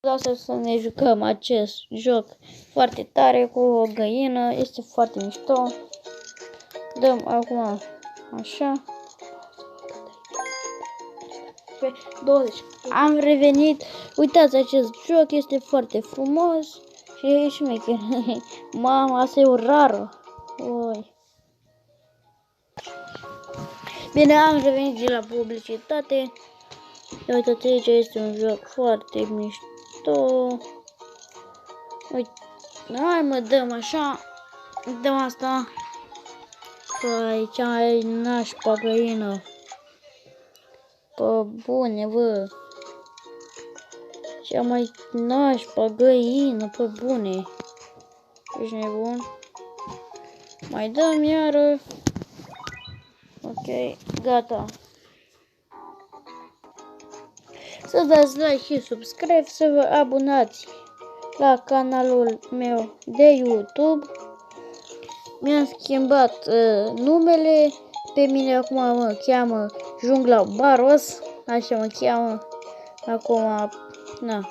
Lasă să ne jucăm acest joc foarte tare cu o găină, este foarte mișto. Dăm acum așa. Pe 20. Am revenit. Uitați, acest joc este foarte frumos și e șmecher. Mama, asta e o rară. Oi. Bine, am revenit de la publicitate. Uitați, aici este un joc foarte mișto. Uite, hai mă, dăm așa. Dăm asta. Păi, cea mai nașpa găină. Pă bune, bă. Cea mai nașpa găină, pe bune. Ești nebun? Mai dăm iară. Ok, gata. Să dați like și subscribe, să vă abonați la canalul meu de YouTube. Mi-am schimbat numele. Pe mine acum mă cheamă Jungla Baros. Așa mă cheamă. Acum, na,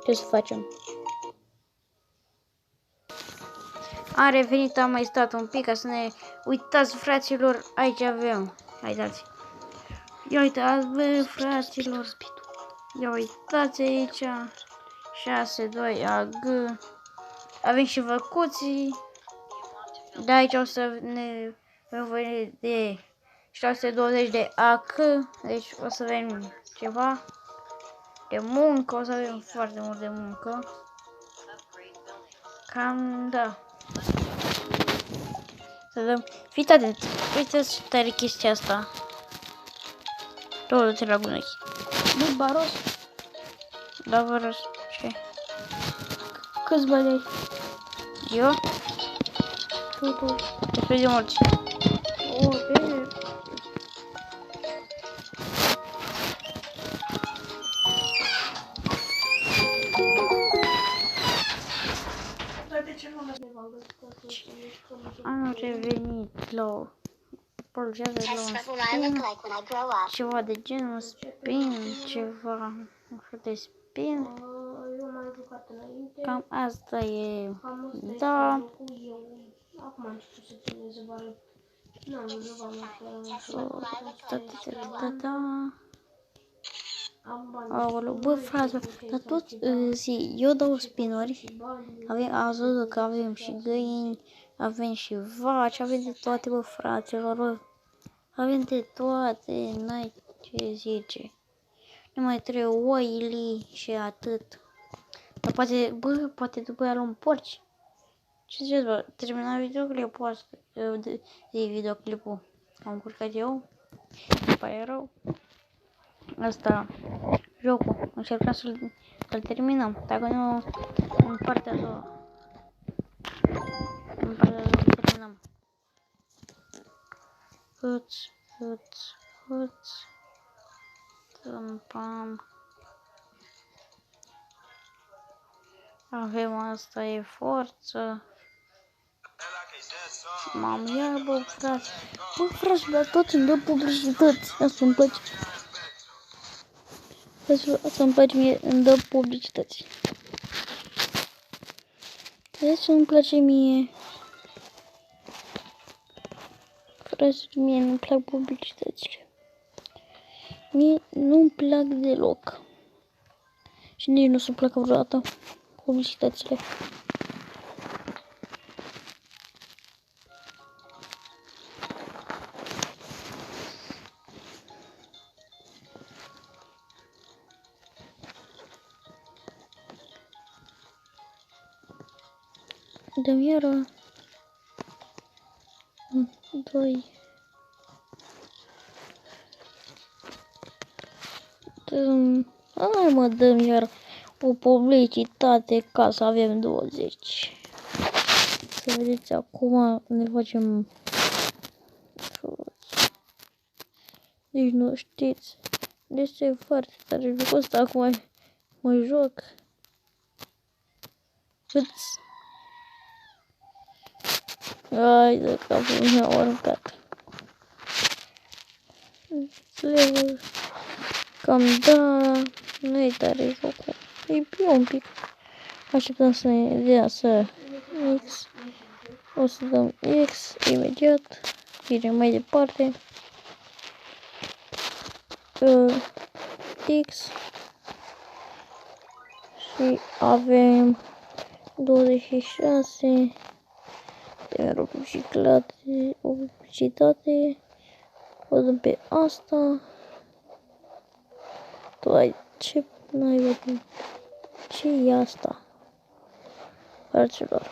ce să facem? Am revenit, am mai stat un pic ca să ne uitați, fraților. Aici avem. Uitați. Ia uitați, bă, fraților. Ia uitați aici. 6-2 AG. Avem și văcuții. De aici o să ne vedem de 620 de AC. Deci o să avem ceva de muncă. O să avem foarte mult de muncă. Cam da. Să dăm. Fiți atenți. Uitați ce tare chestia asta. Tot la gunoi. Nu, Baros. Da, Baros. Ce? Câți bani ai? Eu? Tu. Despre de mulți. O, bine. Am revenit la polgează la un spin, ceva de genul spin, ceva de spin. Cam asta e. Da. Aoleu, bă, frate, dar tot zi, eu dau spinuri, ați văzut că avem și găini, avem și vaci, avem de toate, bă, fraților, bă. Avem de toate, n-ai ce zice. Nu mai trebuie oile și atât. Dar poate, bă, poate după aia luăm porci. Ce ziceți, bă, termina videoclipul ăsta, videoclipul. Am încurcat eu, îmi pare rău. Asta, jocul, încercăm să-l terminăm, dacă nu, în partea a doua. În partea a doua îl terminăm. Hâț. Pam. Avem asta, e forță. Mamă, iar bă, frate. Bă, frate, dar tot îmi dă publicități. Asta îmi place. Asta îmi place mie, îmi dă publicități. Deci îmi place mie. Frate, mie nu-mi plac publicitățile. Mie nu-mi plac deloc. Și nici nu se-mi placă vreodată publicitățile. Dăm iară 2. Hai mă, dăm iar o publicitate ca să avem 20. Să vedeți, acum ne facem. Deci nu știți. Deci e foarte tare jocul ăsta. Acum mă joc. Câți? Ai de capul meu aruncat. Cam da, nu e tare jocul. E bine un pic. Așteptăm să ne dea să X. O să dăm X imediat. Mergem mai departe. X. Și avem 26 de o publicitate. O dăm pe asta. Tu ai ce n-ai văzut? Ce e asta? Fraților.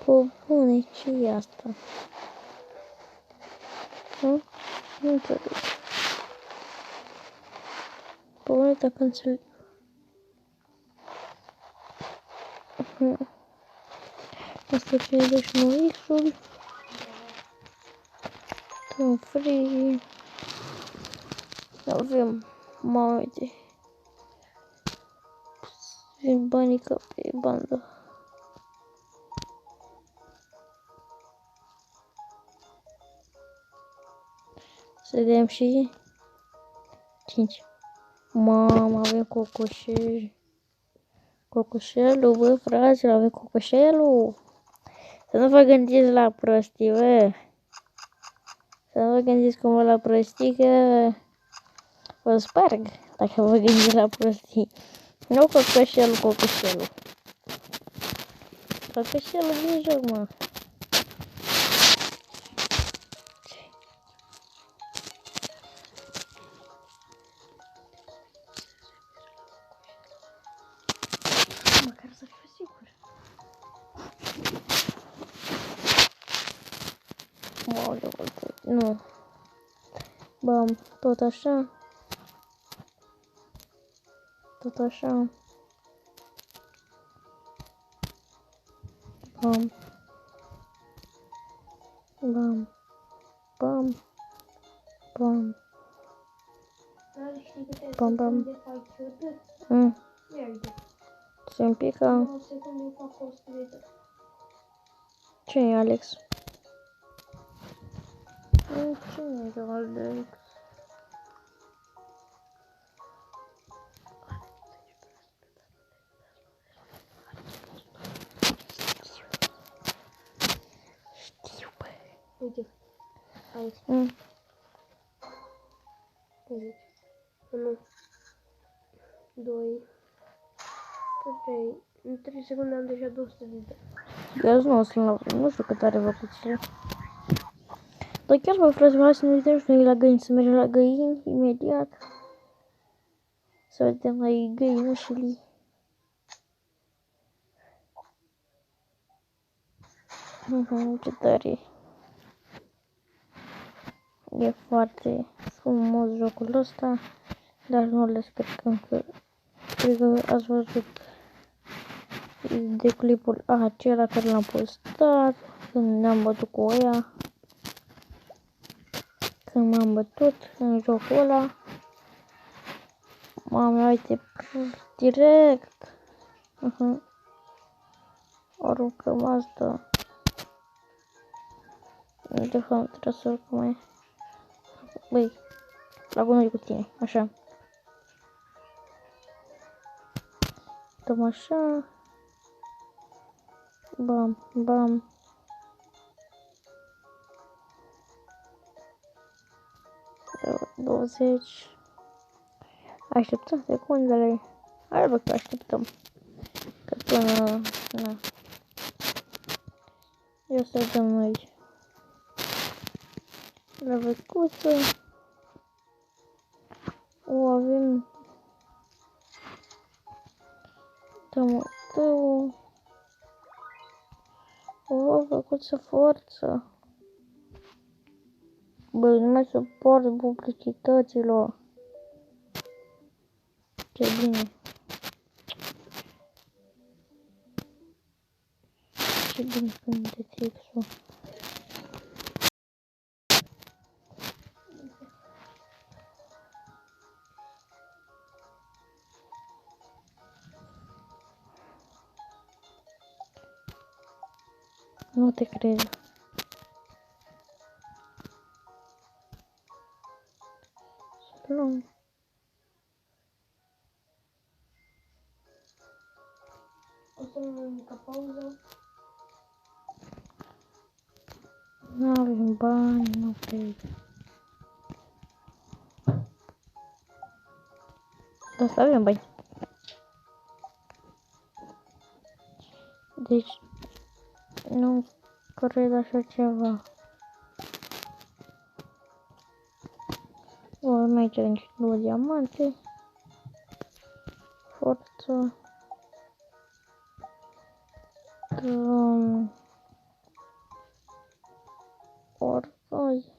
Pă bune, ce e asta? Nu? Nu înțeleg. Pă bune, dacă înțeleg. Asta e 59X-ul. Avem free. Avem, mamă, uite. Vin banii ca pe bandă. Să vedem și 5. Mamă, avem cocoșel. Cocoșelul, bă, fraților, avem cocoșelul. Să nu vă gândiți la prostii, bă. Să nu vă gândiți cumva la prostii, că vă sparg dacă vă gândiți la prostii. Nu cocoșelul. Cocoșelul din joc, mă. Măcar să fiu sigur. Nu. Bam, tot așa. Bam. Se-mi pică. Cine e Alex? Cine e Alex? Știu, bă. Uite, Alex. 1, 2, 3. În 3 secunde am deja 200 de dani. Eu nu știu cât are văcuțile. Dar chiar vă frate, hai să ne uităm și noi la găini, să mergem la găini imediat. Să vedem la găinușile. Ce tare. E foarte frumos jocul ăsta, dar nu le descărcăm, că cred că ați văzut de clipul acela care l-am postat când ne-am bătut cu ăia. Când m-am bătut în jocul ăla. Mamă, uite, direct. Aruncăm asta. De fapt, trebuie să urcăm mai. Băi, la gunoi cu tine, așa. Dăm așa. Bam. De 20. Așteptăm secundele. Hai bă că așteptăm. Că până... Na. Ia să dăm noi la văcuță. O avem. Dăm tău. O văcuță forță. Bă, nu mai suport publicităților. Ce bine. Ce bine când de textul. Nu te cred. Să luăm. O să nu mică pauză. Nu avem bani, nu cred. Dar să avem bani. Deci, nu cred așa ceva. O, mai aici niște 2 diamante. Forță. Ortoi.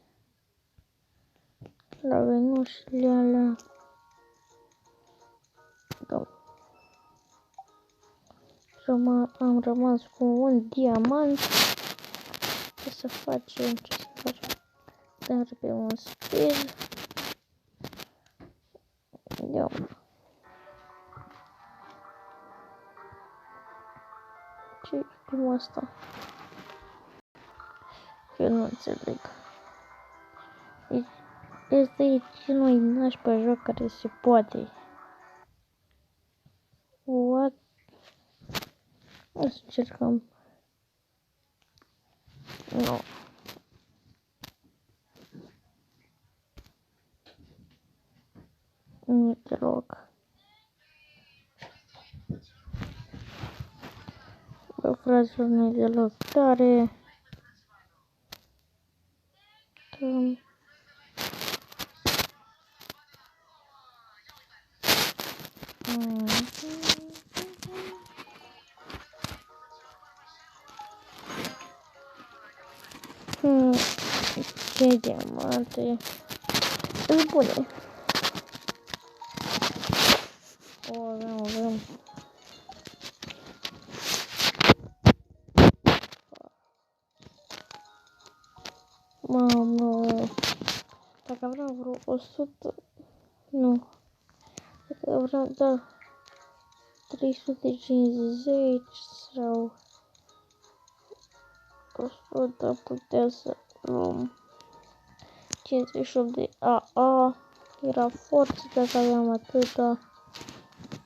La venușile alea. Da. Am rămas cu un diamant. Ce să facem? Dar pe un speed. Ia. Ce-i primul ăsta? Eu nu înțeleg. Este cel mai nașpa joc care se poate. What? O să încercăm. Nu. Nu deloc. Bă, fraților, nu e deloc tare. Ce diamante. Sunt bune. O, avem. Mamă. Dacă vreau vreo 100... Nu. Dacă vreau, da. 350 sau 100 putea să luăm 58 de AA. Era forță dacă aveam atâta.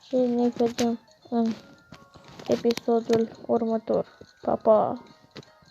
Și ne vedem în episodul următor. Pa, pa!